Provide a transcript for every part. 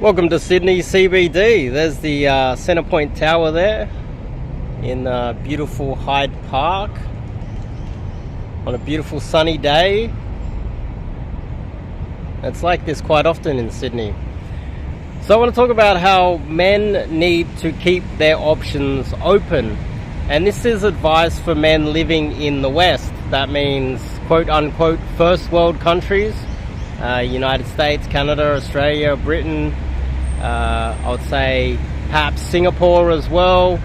Welcome to Sydney CBD. There's the Centrepoint Tower there in beautiful Hyde Park on a beautiful sunny day. It's like this quite often in Sydney. So I want to talk about how men need to keep their options open. And this is advice for men living in the West. That means quote unquote first world countries, United States, Canada, Australia, Britain, I would say perhaps Singapore as well,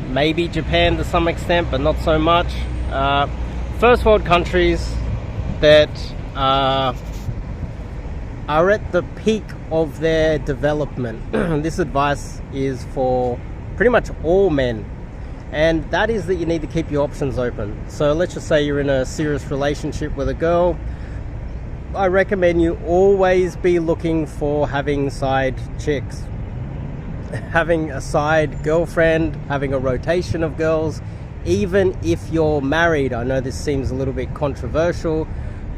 maybe Japan to some extent, but not so much. First world countries that are at the peak of their development. This advice is for pretty much all men, and that is that you need to keep your options open. So let's just say you're in a serious relationship with a girl. I recommend you always be looking for having side chicks, having a side girlfriend, having a rotation of girls, even if you're married. I know this seems a little bit controversial,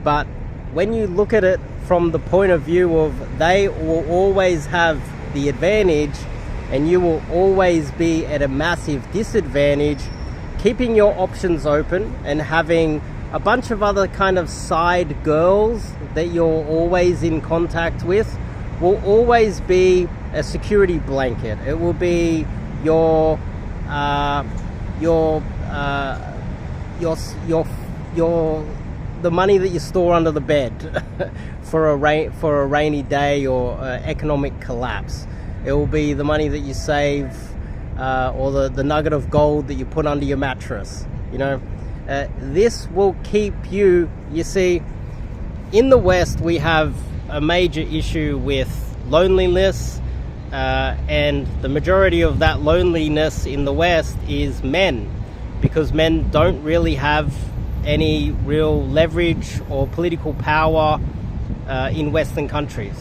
but when you look at it from the point of view of they will always have the advantage and you will always be at a massive disadvantage, keeping your options open and having a bunch of other kind of side girls that you're always in contact with will always be a security blanket. It will be the money that you store under the bed for a rainy day or economic collapse. It will be the money that you save, or the nugget of gold that you put under your mattress. This will keep you. You see, in the West we have a major issue with loneliness, and the majority of that loneliness in the West is men, because men don't really have any real leverage or political power in Western countries.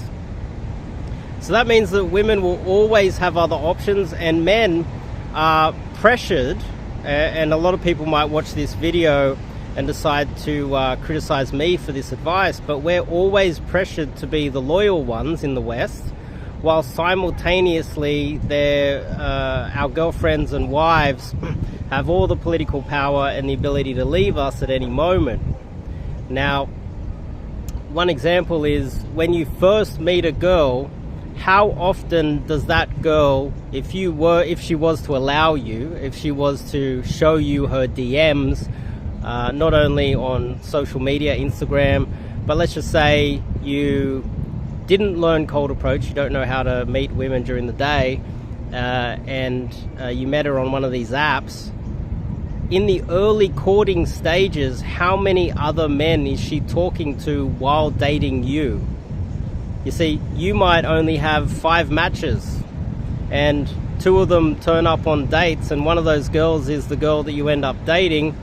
So that means that women will always have other options, and men are pressured. And a lot of people might watch this video and decide to criticize me for this advice, but we're always pressured to be the loyal ones in the West, while simultaneously our girlfriends and wives have all the political power and the ability to leave us at any moment. Now, one example is when you first meet a girl, how often does that girl, if she was to allow you, if she was to show you her DMs, not only on social media, Instagram, but let's just say you didn't learn cold approach, you don't know how to meet women during the day, and you met her on one of these apps, in the early courting stages, how many other men is she talking to while dating you? You see, you might only have 5 matches and 2 of them turn up on dates, and one of those girls is the girl that you end up dating,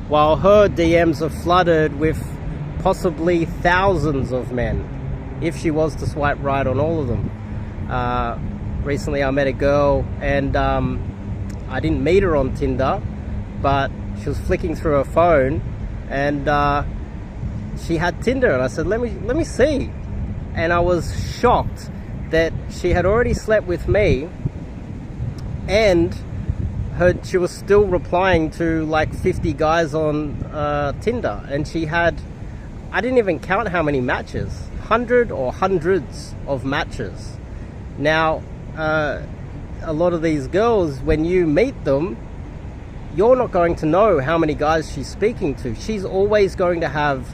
while her DMs are flooded with possibly thousands of men, if she was to swipe right on all of them. Recently I met a girl, and I didn't meet her on Tinder, but she was flicking through her phone and she had Tinder, and I said, let me see. And I was shocked that she had already slept with me, and she was still replying to like 50 guys on Tinder, and she had, I didn't even count how many matches, 100 or hundreds of matches. Now, a lot of these girls, when you meet them, you're not going to know how many guys she's speaking to. She's always going to have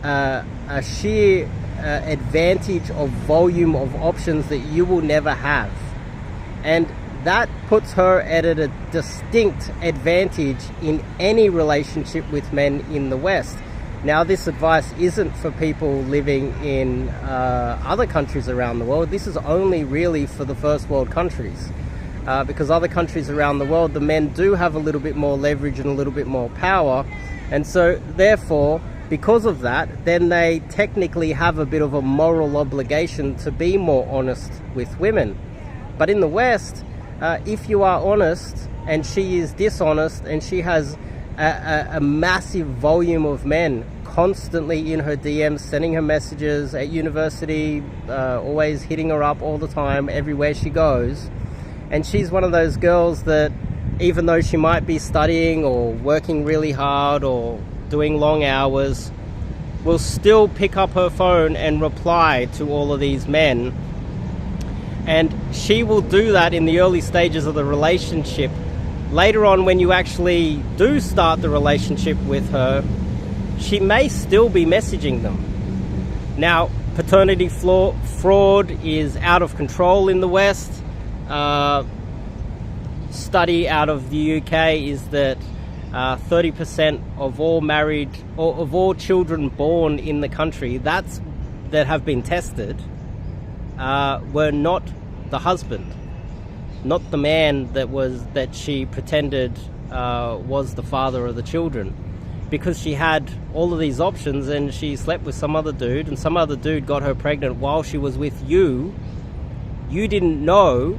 a sheer advantage of volume of options that you will never have, and that puts her at a distinct advantage in any relationship with men in the West. Now, this advice isn't for people living in other countries around the world. This is only really for the first world countries, because other countries around the world, the men do have a little bit more leverage and a little bit more power, and so therefore, because of that, then they technically have a bit of a moral obligation to be more honest with women. But in the West, if you are honest and she is dishonest and she has a massive volume of men constantly in her DMs, sending her messages at university, always hitting her up all the time, everywhere she goes. And she's one of those girls that, even though she might be studying or working really hard or doing long hours, will still pick up her phone and reply to all of these men. And she will do that in the early stages of the relationship. Later on, when you actually do start the relationship with her, she may still be messaging them. Now, paternity fraud is out of control in the West. Study out of the UK is that 30% of all married, or of all children born in the country that have been tested were not the husband, not the man that she pretended was the father of the children, because she had all of these options and she slept with some other dude, and some other dude got her pregnant while she was with you. You didn't know,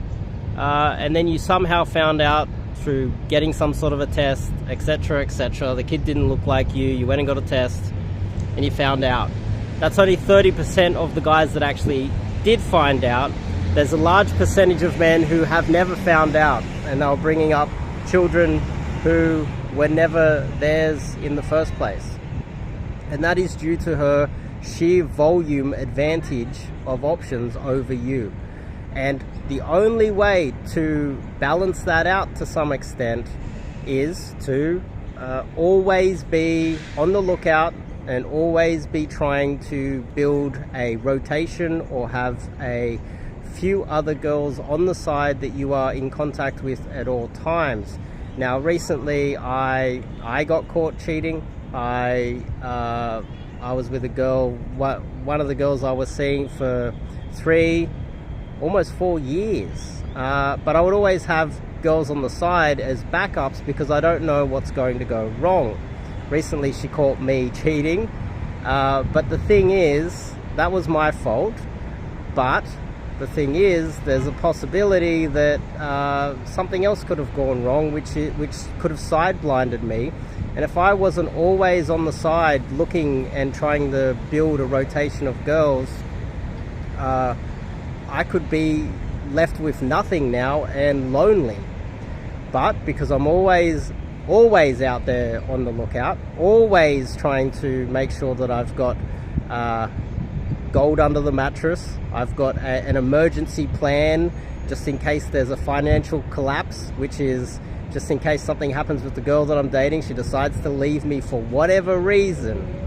and then you somehow found out through getting some sort of a test, etc., etc. The kid didn't look like you. You went and got a test, and you found out. That's only 30% of the guys that actually did find out. There's a large percentage of men who have never found out, and they were bringing up children who were never theirs in the first place. And that is due to her sheer volume advantage of options over you. And the only way to balance that out to some extent is to always be on the lookout and always be trying to build a rotation or have a few other girls on the side that you are in contact with at all times. Now, recently I got caught cheating. I was with a girl, one of the girls I was seeing for almost 4 years. But I would always have girls on the side as backups because I don't know what's going to go wrong. Recently she caught me cheating, but the thing is, that was my fault. But the thing is, there's a possibility that something else could have gone wrong, which could have side-blinded me. And if I wasn't always on the side looking and trying to build a rotation of girls, I could be left with nothing now and lonely. But because I'm always out there on the lookout, always trying to make sure that I've got gold under the mattress, I've got an emergency plan just in case there's a financial collapse, which is just in case something happens with the girl that I'm dating. She decides to leave me for whatever reason.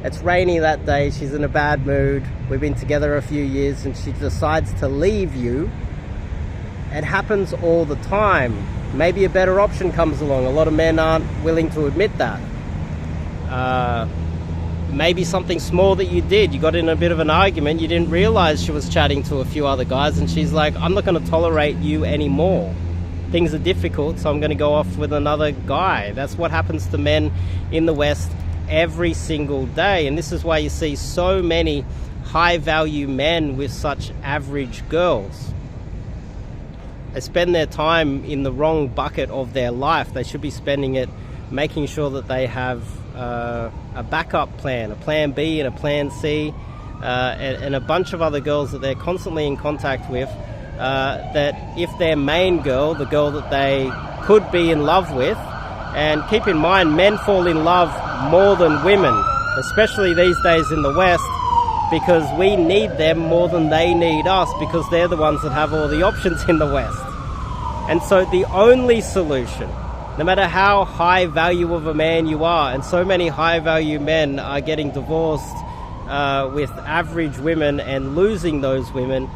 It's rainy that day, she's in a bad mood, we've been together a few years, and she decides to leave you. It happens all the time. Maybe a better option comes along. A lot of men aren't willing to admit that. Maybe something small that you did, you got in a bit of an argument, you didn't realize she was chatting to a few other guys, and she's like, I'm not going to tolerate you anymore. Things are difficult, so I'm going to go off with another guy. That's what happens to men in the West every single day. And this is why you see so many high value men with such average girls. They spend their time in the wrong bucket of their life. They should be spending it making sure that they have a backup plan, a plan B and a plan C, and a bunch of other girls that they're constantly in contact with, that if their main girl, the girl that they could be in love with, and keep in mind, men fall in love more than women, especially these days in the West, because we need them more than they need us, because they're the ones that have all the options in the West. And so the only solution, no matter how high value of a man you are, and so many high value men are getting divorced with average women and losing those women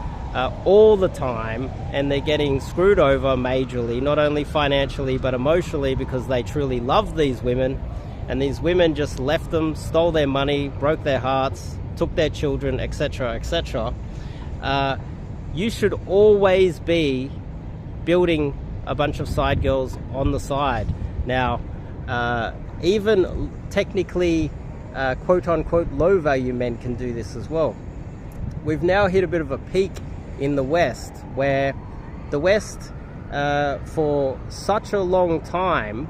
all the time, and they're getting screwed over majorly, not only financially but emotionally, because they truly love these women, and these women just left them, stole their money, broke their hearts, took their children, etc., etc. You should always be building a bunch of side girls on the side. Now, even technically quote-unquote low-value men can do this as well. We've now hit a bit of a peak in the West, where the West, for such a long time,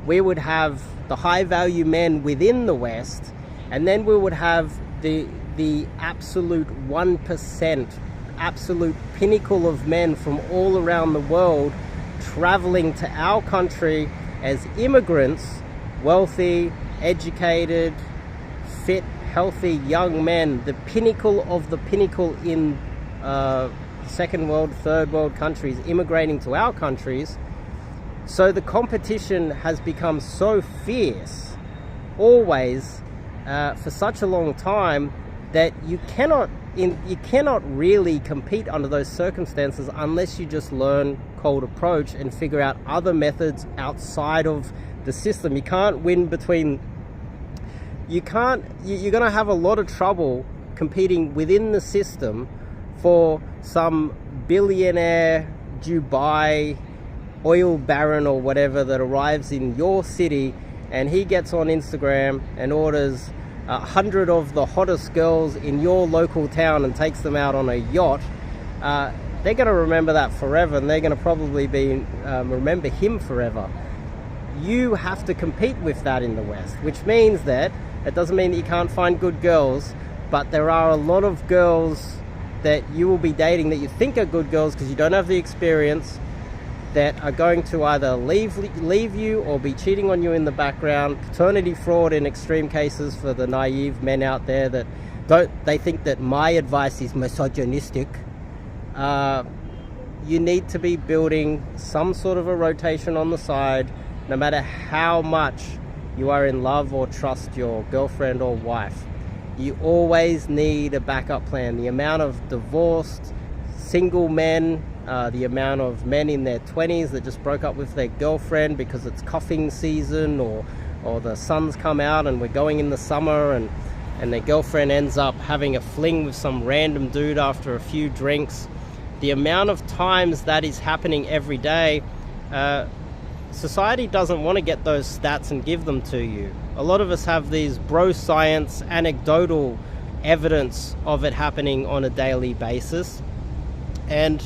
we would have the high-value men within the West, And then we would have the absolute 1%, absolute pinnacle of men from all around the world traveling to our country as immigrants, wealthy, educated, fit, healthy young men, the pinnacle of the pinnacle in second world, third world countries, immigrating to our countries. So the competition has become so fierce, always, for such a long time, that you cannot really compete under those circumstances unless you just learn cold approach and figure out other methods outside of the system. You can't win between, you're going to have a lot of trouble competing within the system for some billionaire Dubai oil baron or whatever that arrives in your city, and he gets on Instagram and orders 100 of the hottest girls in your local town and takes them out on a yacht. They're going to remember that forever, and they're going to probably remember him forever. You have to compete with that in the West, which means that it doesn't mean that you can't find good girls, but there are a lot of girls that you will be dating that you think are good girls because you don't have the experience, that are going to either leave you or be cheating on you in the background. Paternity fraud in extreme cases for the naive men out there that they think that my advice is misogynistic. You need to be building some sort of a rotation on the side, no matter how much you are in love or trust your girlfriend or wife. You always need a backup plan. The amount of divorced single men, the amount of men in their 20s that just broke up with their girlfriend because it's cuffing season, or the sun's come out and we're going in the summer, and their girlfriend ends up having a fling with some random dude after a few drinks. The amount of times that is happening every day, society doesn't want to get those stats and give them to you. A lot of us have these bro science, anecdotal evidence of it happening on a daily basis. And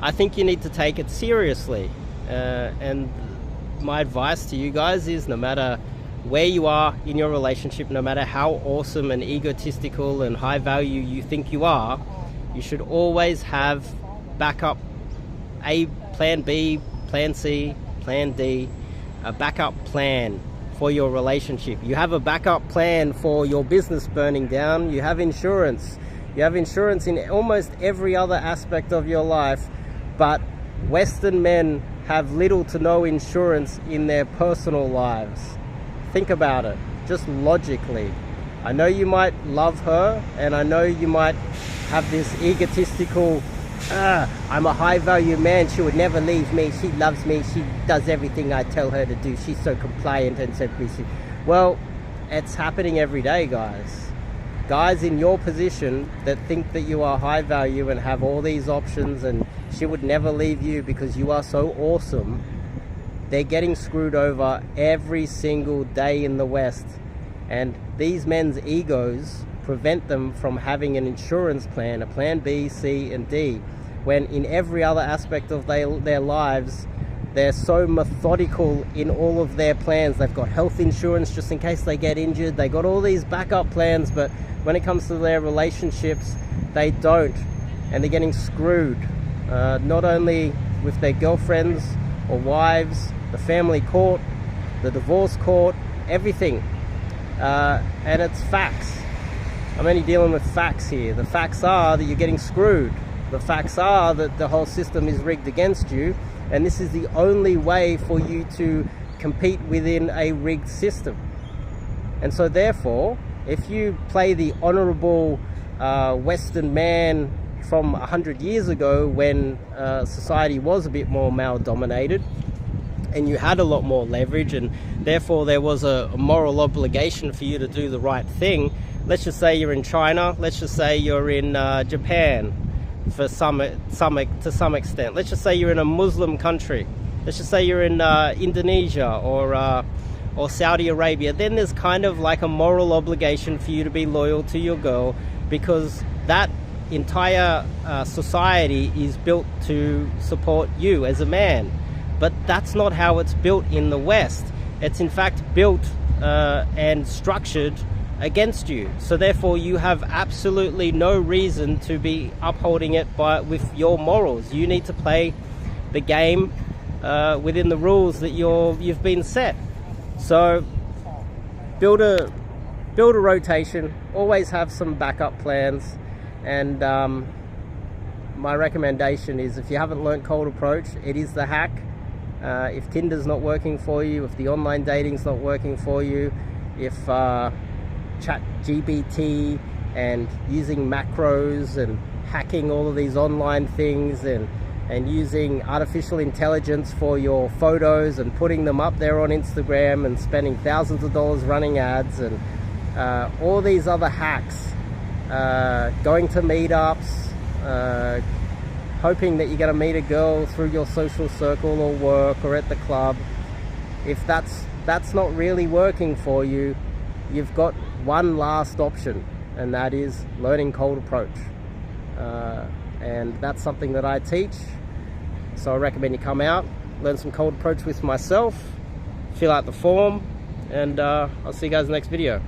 I think you need to take it seriously. And my advice to you guys is, no matter where you are in your relationship, no matter how awesome and egotistical and high value you think you are, you should always have backup A, plan B, plan C, plan D, a backup plan for your relationship. You have a backup plan for your business burning down. You have insurance. You have insurance in almost every other aspect of your life, but Western men have little to no insurance in their personal lives. Think about it, just logically. I know you might love her, and I know you might have this egotistical, I'm a high value man, she would never leave me, she loves me, she does everything I tell her to do, she's so compliant and so busy. Well, it's happening every day, guys. Guys in your position that think that you are high value and have all these options and she would never leave you because you are so awesome, they're getting screwed over every single day in the West. And these men's egos prevent them from having an insurance plan, a plan B, C, and D, when in every other aspect of their lives, they're so methodical in all of their plans. They've got health insurance just in case they get injured. They got all these backup plans, but when it comes to their relationships, they don't. And they're getting screwed, not only with their girlfriends or wives, the family court, the divorce court, everything. And it's facts. I'm only dealing with facts here. The facts are that you're getting screwed. The facts are that the whole system is rigged against you, and this is the only way for you to compete within a rigged system. And so therefore, if you play the honorable Western man from 100 years ago, when society was a bit more male dominated and you had a lot more leverage, and therefore there was a moral obligation for you to do the right thing. Let's just say you're in China, let's just say you're in Japan to some extent. Let's just say you're in a Muslim country. Let's just say you're in Indonesia or Saudi Arabia. Then there's kind of like a moral obligation for you to be loyal to your girl, because that entire society is built to support you as a man. But that's not how it's built in the West. It's in fact built and structured against you. So therefore you have absolutely no reason to be upholding it with your morals. You need to play the game within the rules that you've been set. So build a rotation, always have some backup plans, and my recommendation is, if you haven't learned cold approach, it is the hack. If Tinder's not working for you, if the online dating's not working for you, if ChatGPT and using macros and hacking all of these online things and using artificial intelligence for your photos and putting them up there on Instagram and spending thousands of dollars running ads and all these other hacks, going to meetups, hoping that you're going to meet a girl through your social circle or work or at the club. If that's not really working for you, you've got one last option, and that is learning cold approach. And that's something that I teach. So I recommend you come out, learn some cold approach with myself, fill out the form, and I'll see you guys in the next video.